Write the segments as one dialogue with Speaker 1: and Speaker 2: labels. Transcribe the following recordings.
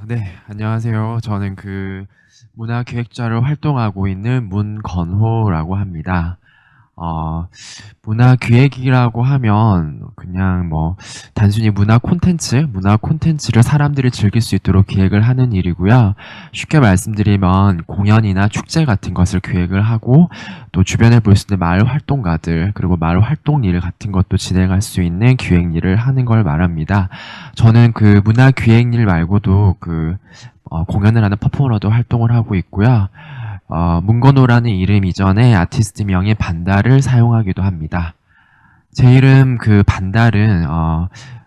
Speaker 1: 네. 안녕하세요. 저는 문화기획자로 활동하고 있는 문건호라고 합니다. 어 문화기획이라고 하면 그냥 뭐 단순히 문화 콘텐츠를 사람들이 즐길 수 있도록 기획을 하는 일이고요. 쉽게 말씀드리면 공연이나 축제 같은 것을 기획을 하고 또 주변에 볼 수 있는 마을 활동가들 그리고 마을 활동 일 같은 것도 진행할 수 있는 기획 일을 하는 걸 말합니다. 저는 문화기획 일 말고도 공연을 하는 퍼포머로도 활동을 하고 있고요. 문건호라는 이름 이전에 아티스트명의 반달을 사용하기도 합니다. 제 이름 반달은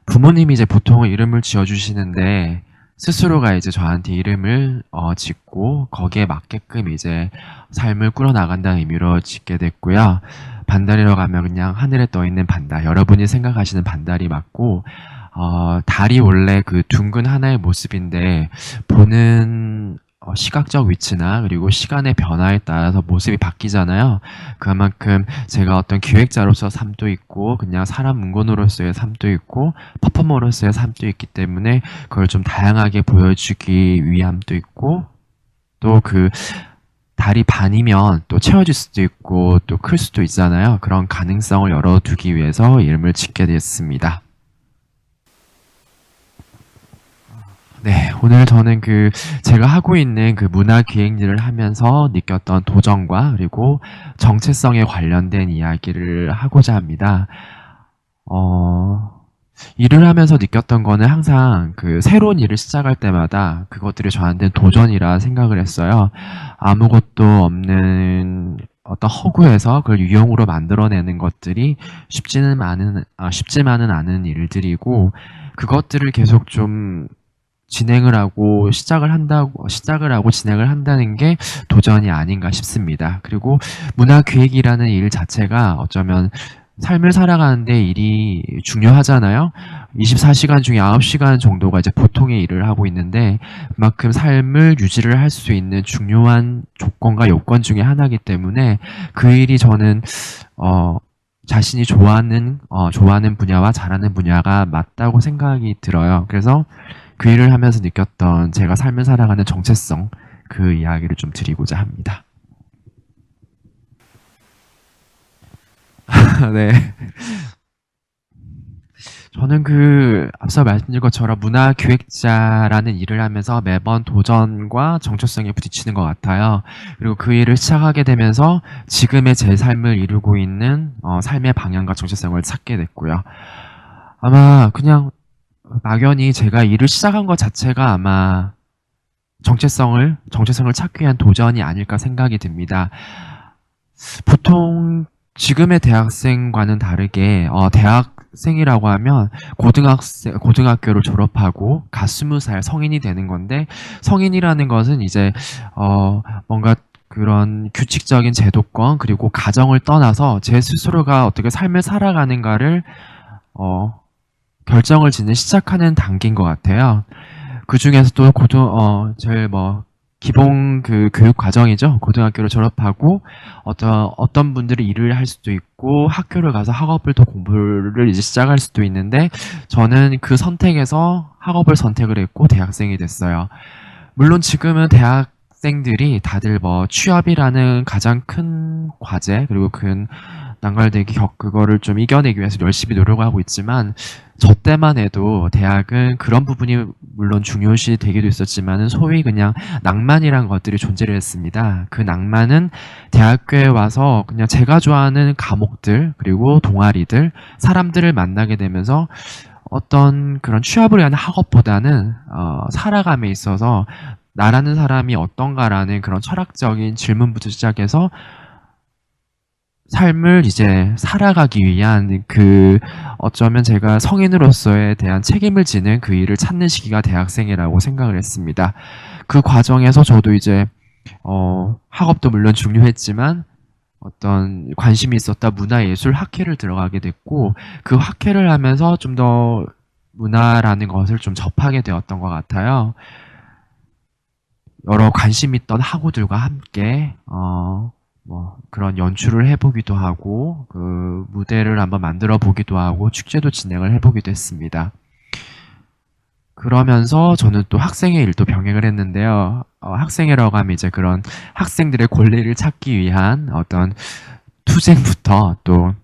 Speaker 1: 부모님이 이제 보통 이름을 지어주시는데 스스로가 이제 저한테 이름을 짓고 거기에 맞게끔 이제 삶을 꾸려나간다는 의미로 짓게 됐고요. 반달이라고 하면 그냥 하늘에 떠 있는 반달, 여러분이 생각하시는 반달이 맞고 달이 원래 둥근 하나의 모습인데 보는 시각적 위치나 그리고 시간의 변화에 따라서 모습이 바뀌잖아요. 그만큼 제가 어떤 기획자로서 삶도 있고 그냥 사람 문건으로서의 삶도 있고 퍼포머로서의 삶도 있기 때문에 그걸 좀 다양하게 보여주기 위함도 있고 또 달이 반이면 또 채워질 수도 있고 또 클 수도 있잖아요. 그런 가능성을 열어두기 위해서 이름을 짓게 됐습니다. 네, 오늘 저는 제가 하고 있는 문화 기획 일을 하면서 느꼈던 도전과 그리고 정체성에 관련된 이야기를 하고자 합니다. 일을 하면서 느꼈던 거는 항상 새로운 일을 시작할 때마다 그것들이 저한테는 도전이라 생각을 했어요. 아무것도 없는 어떤 허구에서 그걸 유형으로 만들어내는 것들이 쉽지만은 않은 일들이고 그것들을 계속 좀 시작을 하고 진행을 한다는 게 도전이 아닌가 싶습니다. 그리고 문화기획이라는 일 자체가 어쩌면 삶을 살아가는데 일이 중요하잖아요. 24시간 중에 9시간 정도가 이제 보통의 일을 하고 있는데 그만큼 삶을 유지를 할 수 있는 중요한 조건과 요건 중에 하나이기 때문에 그 일이 저는 자신이 좋아하는 분야와 잘하는 분야가 맞다고 생각이 들어요. 그래서 그 일을 하면서 느꼈던 제가 삶을 살아가는 정체성, 그 이야기를 좀 드리고자 합니다. 네. 저는 앞서 말씀드린 것처럼 문화기획자라는 일을 하면서 매번 도전과 정체성에 부딪히는 것 같아요. 그리고 그 일을 시작하게 되면서 지금의 제 삶을 이루고 있는 삶의 방향과 정체성을 찾게 됐고요. 아마 그냥 막연히 제가 일을 시작한 것 자체가 아마 정체성을 찾기 위한 도전이 아닐까 생각이 듭니다. 보통 지금의 대학생과는 다르게 대학생이라고 하면 고등학교를 졸업하고 갓 20살 성인이 되는 건데 성인이라는 것은 이제 뭔가 그런 규칙적인 제도권 그리고 가정을 떠나서 제 스스로가 어떻게 삶을 살아가는가를 결정을 짓는 시작하는 단계인 것 같아요. 그중에서도 제일 기본 교육 과정이죠. 고등학교를 졸업하고 어떤 분들이 일을 할 수도 있고 학교를 가서 학업을 더 공부를 이제 시작할 수도 있는데 저는 그 선택에서 학업을 선택을 했고 대학생이 됐어요. 물론 지금은 대학생들이 다들 취업이라는 가장 큰 과제 그리고 큰 난관되기 그거를 좀 이겨내기 위해서 열심히 노력하고 있지만 저 때만 해도 대학은 그런 부분이 물론 중요시 되기도 있었지만은 소위 그냥 낭만이란 것들이 존재를 했습니다. 그 낭만은 대학교에 와서 그냥 제가 좋아하는 과목들 그리고 동아리들 사람들을 만나게 되면서 어떤 그런 취업을 위한 학업보다는 살아감에 있어서 나라는 사람이 어떤가라는 그런 철학적인 질문부터 시작해서 삶을 이제 살아가기 위한 어쩌면 제가 성인으로서에 대한 책임을 지는 그 일을 찾는 시기가 대학생이라고 생각을 했습니다. 그 과정에서 저도 이제 학업도 물론 중요했지만 어떤 관심이 있었다 문화예술 학회를 들어가게 됐고 그 학회를 하면서 좀 더 문화라는 것을 좀 접하게 되었던 것 같아요. 여러 관심 있던 학우들과 함께 그런 연출을 해보기도 하고 무대를 한번 만들어 보기도 하고 축제도 진행을 해보기도 했습니다. 그러면서 저는 또 학생의 일도 병행을 했는데요. 학생회라고 하면 이제 그런 학생들의 권리를 찾기 위한 어떤 투쟁부터 또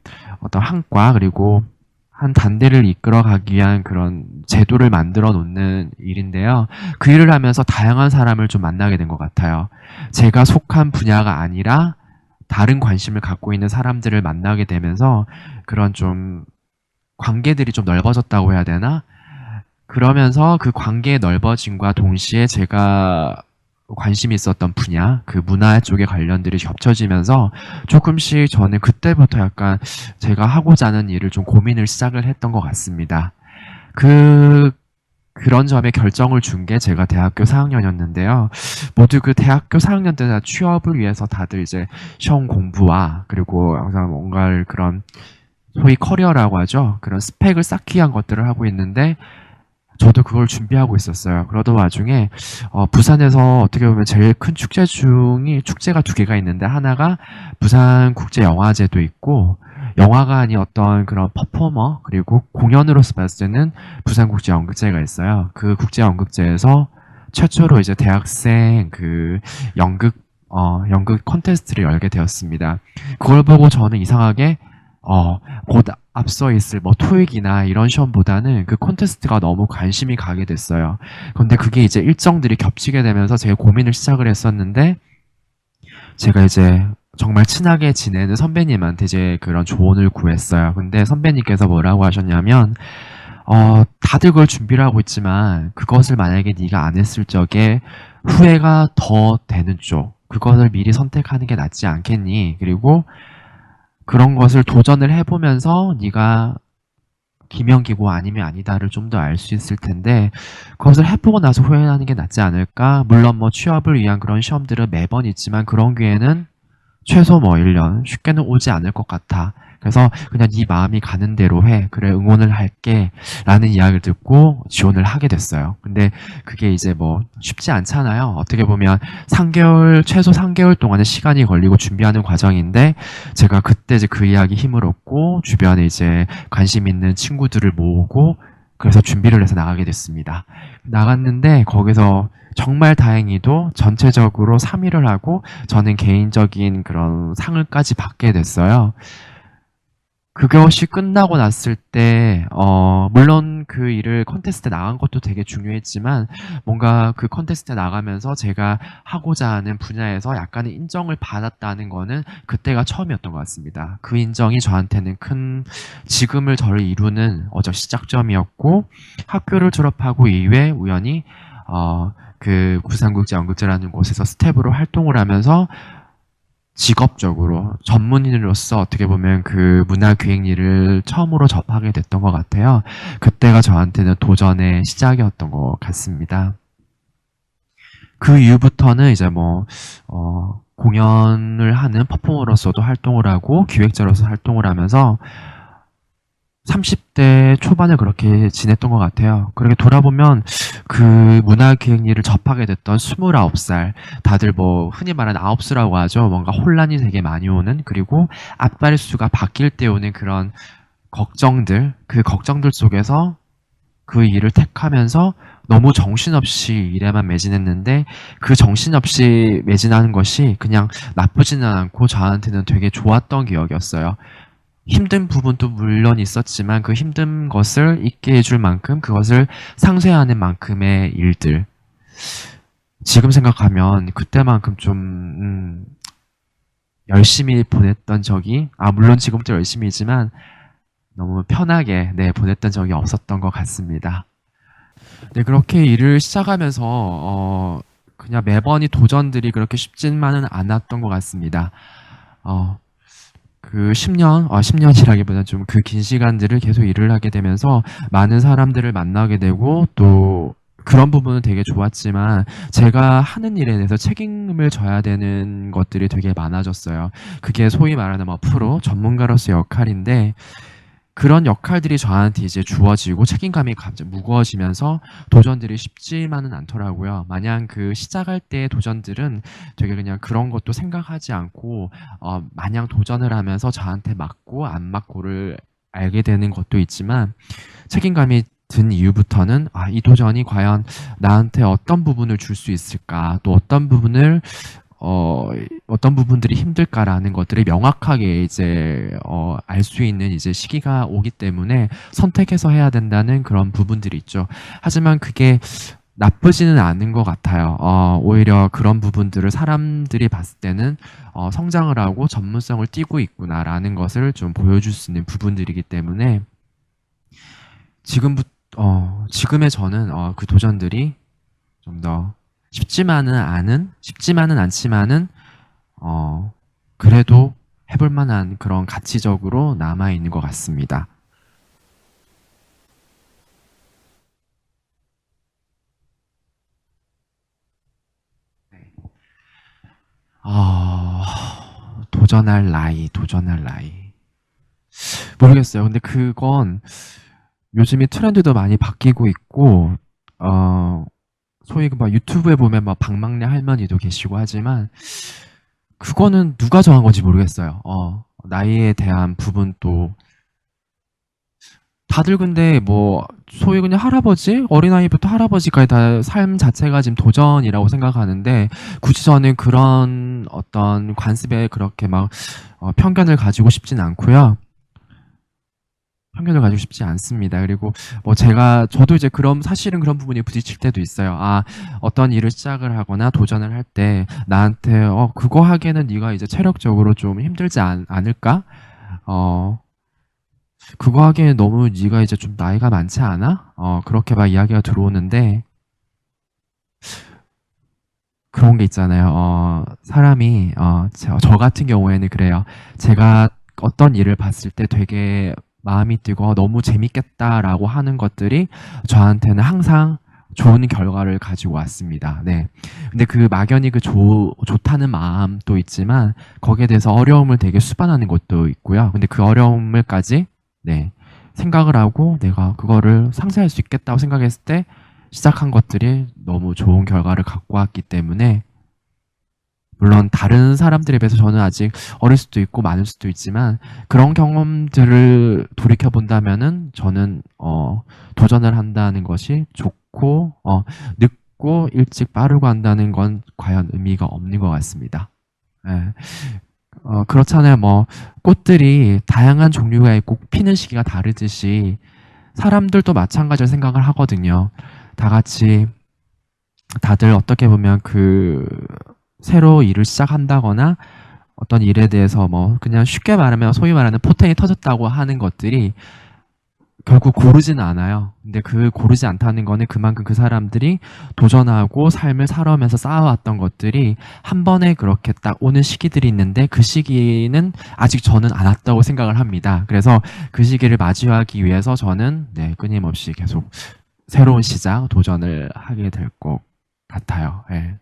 Speaker 1: 어떤 한과 그리고 한 단대를 이끌어가기 위한 그런 제도를 만들어 놓는 일인데요. 그 일을 하면서 다양한 사람을 좀 만나게 된 것 같아요. 제가 속한 분야가 아니라 다른 관심을 갖고 있는 사람들을 만나게 되면서 그런 좀 관계들이 좀 넓어졌다고 해야 되나? 그러면서 그 관계의 넓어짐과 동시에 제가 관심이 있었던 분야, 그 문화 쪽의 관련들이 겹쳐지면서 조금씩 저는 그때부터 약간 제가 하고자 하는 일을 좀 고민을 시작을 했던 것 같습니다. 그 그런 점에 결정을 준 게 제가 대학교 4학년이었는데요. 모두 그 대학교 4학년 때 다 취업을 위해서 다들 이제 시험 공부와 그리고 항상 뭔가를 그런 소위 커리어라고 하죠. 그런 스펙을 쌓기 위한 것들을 하고 있는데 저도 그걸 준비하고 있었어요. 그러던 와중에 부산에서 어떻게 보면 제일 큰 축제 중이 축제가 두 개가 있는데 하나가 부산국제영화제도 있고 영화관이 어떤 그런 퍼포머 그리고 공연으로서 봤을 때는 부산국제연극제가 있어요. 그 국제연극제에서 최초로 이제 대학생 그 연극 연극 콘테스트를 열게 되었습니다. 그걸 보고 저는 이상하게 곧 앞서 있을 뭐 토익이나 이런 시험보다는 그 콘테스트가 너무 관심이 가게 됐어요. 근데 그게 이제 일정들이 겹치게 되면서 제가 고민을 시작을 했었는데 제가 이제 정말 친하게 지내는 선배님한테 이제 그런 조언을 구했어요. 근데 선배님께서 뭐라고 하셨냐면 다들 그걸 준비를 하고 있지만 그것을 만약에 네가 안 했을 적에 후회가 더 되는 쪽 그것을 미리 선택하는 게 낫지 않겠니? 그리고 그런 것을 도전을 해보면서 네가 기명기고 아니면 아니다를 좀 더 알 수 있을 텐데 그것을 해보고 나서 후회하는 게 낫지 않을까? 물론 뭐 취업을 위한 그런 시험들은 매번 있지만 그런 기회는 최소 뭐 1년 쉽게는 오지 않을 것 같아. 그래서 그냥 네 마음이 가는 대로 해. 그래 응원을 할게. 라는 이야기를 듣고 지원을 하게 됐어요. 근데 그게 이제 뭐 쉽지 않잖아요. 어떻게 보면 3개월, 최소 3개월 동안의 시간이 걸리고 준비하는 과정인데 제가 그때 이제 그 이야기 힘을 얻고 주변에 이제 관심 있는 친구들을 모으고 그래서 준비를 해서 나가게 됐습니다. 나갔는데 거기서 정말 다행히도 전체적으로 3위를 하고 저는 개인적인 그런 상을까지 받게 됐어요. 그것이 끝나고 났을 때, 물론 그 일을 콘테스트에 나간 것도 되게 중요했지만, 뭔가 그 콘테스트에 나가면서 제가 하고자 하는 분야에서 약간의 인정을 받았다는 거는 그때가 처음이었던 것 같습니다. 그 인정이 저한테는 큰 지금을 저를 이루는 시작점이었고, 학교를 졸업하고 이후에 우연히, 그 부산국제연극제라는 곳에서 스텝으로 활동을 하면서 직업적으로 전문인으로서 어떻게 보면 그 문화기획 일을 처음으로 접하게 됐던 것 같아요. 그때가 저한테는 도전의 시작이었던 것 같습니다. 그 이후부터는 이제 뭐, 공연을 하는 퍼포머로서도 활동을 하고 기획자로서 활동을 하면서 30대 초반에 그렇게 지냈던 것 같아요. 그렇게 돌아보면 그 문화기획 일을 접하게 됐던 29살, 다들 뭐 흔히 말하는 아홉수라고 하죠. 뭔가 혼란이 되게 많이 오는, 그리고 앞발수가 바뀔 때 오는 그런 걱정들, 그 걱정들 속에서 그 일을 택하면서 너무 정신없이 일에만 매진했는데 그 정신없이 매진하는 것이 그냥 나쁘지는 않고 저한테는 되게 좋았던 기억이었어요. 힘든 부분도 물론 있었지만 그 힘든 것을 잊게 해줄 만큼 그것을 상쇄하는 만큼의 일들. 지금 생각하면 그때만큼 좀 열심히 보냈던 적이 물론 지금도 열심히지만 너무 편하게 보냈던 적이 없었던 것 같습니다. 네, 그렇게 일을 시작하면서 그냥 매번이 도전들이 그렇게 쉽지만은 않았던 것 같습니다. 그 10년, 10년이라기보다 좀 그 긴 시간들을 계속 일을 하게 되면서 많은 사람들을 만나게 되고 또 그런 부분은 되게 좋았지만 제가 하는 일에 대해서 책임을 져야 되는 것들이 되게 많아졌어요. 그게 소위 말하는 뭐 프로, 전문가로서의 역할인데 그런 역할들이 저한테 이제 주어지고 책임감이 갑자기 무거워지면서 도전들이 쉽지만은 않더라고요. 마냥 그 시작할 때의 도전들은 되게 그냥 그런 것도 생각하지 않고 마냥 도전을 하면서 저한테 맞고 안 맞고를 알게 되는 것도 있지만 책임감이 든 이후부터는 이 도전이 과연 나한테 어떤 부분을 줄 수 있을까? 또 어떤 부분들이 힘들까라는 것들을 명확하게 이제 알 수 있는 이제 시기가 오기 때문에 선택해서 해야 된다는 그런 부분들이 있죠. 하지만 그게 나쁘지는 않은 것 같아요. 오히려 그런 부분들을 사람들이 봤을 때는 성장을 하고 전문성을 띠고 있구나라는 것을 좀 보여줄 수 있는 부분들이기 때문에 지금의 저는 그 도전들이 좀 더 쉽지만은 않지만은 그래도 해볼 만한 그런 가치적으로 남아 있는 것 같습니다. 네. 도전할 나이. 모르겠어요. 근데 그건 요즘에 트렌드도 많이 바뀌고 있고, 어, 소위 막 유튜브에 보면 막 방망래 할머니도 계시고 하지만, 그거는 누가 정한 건지 모르겠어요. 나이에 대한 부분도 다들 근데 뭐 소위 그냥 할아버지, 어린아이부터 할아버지까지 다 삶 자체가 지금 도전이라고 생각하는데 굳이 저는 그런 어떤 관습에 그렇게 막 편견을 가지고 싶진 않고요. 편견을 가지고 싶지 않습니다. 그리고 뭐 저도 이제 사실은 그런 부분이 부딪힐 때도 있어요. 어떤 일을 시작을 하거나 도전을 할 때 나한테 그거 하기에는 네가 이제 체력적으로 좀 힘들지 않을까? 어, 그거 하기엔 너무 네가 이제 좀 나이가 많지 않아? 그렇게 막 이야기가 들어오는데 그런 게 있잖아요. 사람이 저 같은 경우에는 그래요. 제가 어떤 일을 봤을 때 되게 마음이 뜨고 너무 재밌겠다라고 하는 것들이 저한테는 항상 좋은 결과를 가지고 왔습니다. 네. 근데 그 막연히 좋다는 마음도 있지만 거기에 대해서 어려움을 되게 수반하는 것도 있고요. 근데 그 어려움을까지 네. 생각을 하고 내가 그거를 상쇄할 수 있겠다고 생각했을 때 시작한 것들이 너무 좋은 결과를 갖고 왔기 때문에 물론 다른 사람들에 비해서 저는 아직 어릴 수도 있고 많을 수도 있지만 그런 경험들을 돌이켜 본다면은 저는 도전을 한다는 것이 좋고 늦고 일찍 빠르고 한다는 건 과연 의미가 없는 것 같습니다. 예. 그렇잖아요. 뭐 꽃들이 다양한 종류가 있고 피는 시기가 다르듯이 사람들도 마찬가지로 생각을 하거든요. 다 같이 다들 어떻게 보면 새로 일을 시작한다거나 어떤 일에 대해서 뭐 그냥 쉽게 말하면 소위 말하는 포텐이 터졌다고 하는 것들이 결국 고르지는 않아요. 근데 그 고르지 않다는 거는 그만큼 그 사람들이 도전하고 삶을 살아오면서 쌓아왔던 것들이 한 번에 그렇게 딱 오는 시기들이 있는데 그 시기는 아직 저는 안 왔다고 생각을 합니다. 그래서 그 시기를 맞이하기 위해서 저는 네, 끊임없이 계속 새로운 시작, 도전을 하게 될 것 같아요. 예.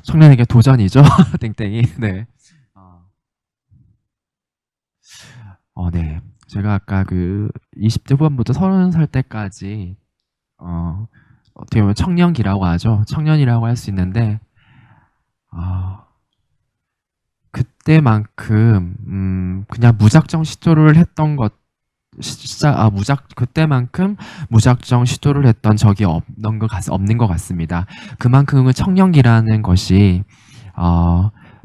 Speaker 1: 청년에게 도전이죠. 땡땡이. 네. 어, 네. 제가 아까 20대 후반부터 30살 때까지, 어떻게 보면 청년기라고 하죠. 청년이라고 할 수 있는데, 아, 그때만큼, 그냥 무작정 시도를 했던 것, 그때만큼 무작정 시도를 했던 적이 없는 것 같습니다. 그만큼은 청년기라는 것이,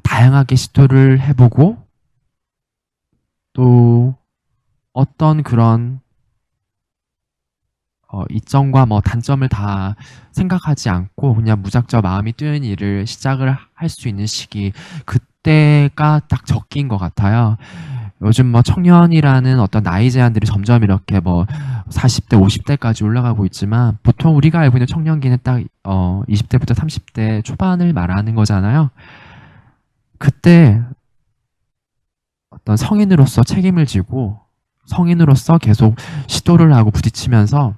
Speaker 1: 다양하게 시도를 해보고, 또 어떤 그런 이점과 뭐 단점을 다 생각하지 않고 그냥 무작정 마음이 뛰는 일을 시작을 할 수 있는 시기, 그때가 딱 적기인 것 같아요. 요즘 뭐 청년이라는 어떤 나이 제한들이 점점 이렇게 뭐 40대, 50대까지 올라가고 있지만 보통 우리가 알고 있는 청년기는 딱 20대부터 30대 초반을 말하는 거잖아요. 그때 어떤 성인으로서 책임을 지고 성인으로서 계속 시도를 하고 부딪히면서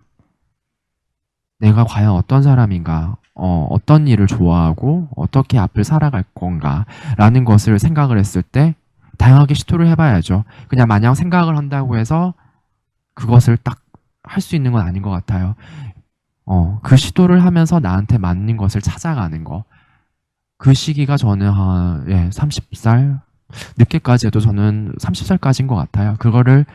Speaker 1: 내가 과연 어떤 사람인가, 어떤 일을 좋아하고 어떻게 앞을 살아갈 건가라는 것을 생각을 했을 때 다양하게 시도를 해봐야죠. 그냥 마냥 생각을 한다고 해서 그것을 딱 할 수 있는 건 아닌 것 같아요. 그 시도를 하면서 나한테 맞는 것을 찾아가는 거. 그 시기가 저는 한, 예, 30살? 늦게까지 해도 저는 30살까지인 것 같아요. 그거를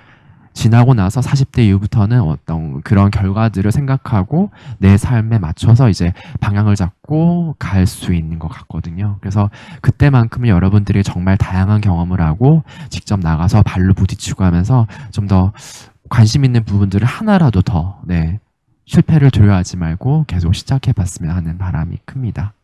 Speaker 1: 지나고 나서 40대 이후부터는 어떤 그런 결과들을 생각하고 내 삶에 맞춰서 이제 방향을 잡고 갈 수 있는 것 같거든요. 그래서 그때만큼은 여러분들이 정말 다양한 경험을 하고 직접 나가서 발로 부딪히고 하면서 좀 더 관심 있는 부분들을 하나라도 더, 네, 실패를 두려워하지 말고 계속 시작해 봤으면 하는 바람이 큽니다.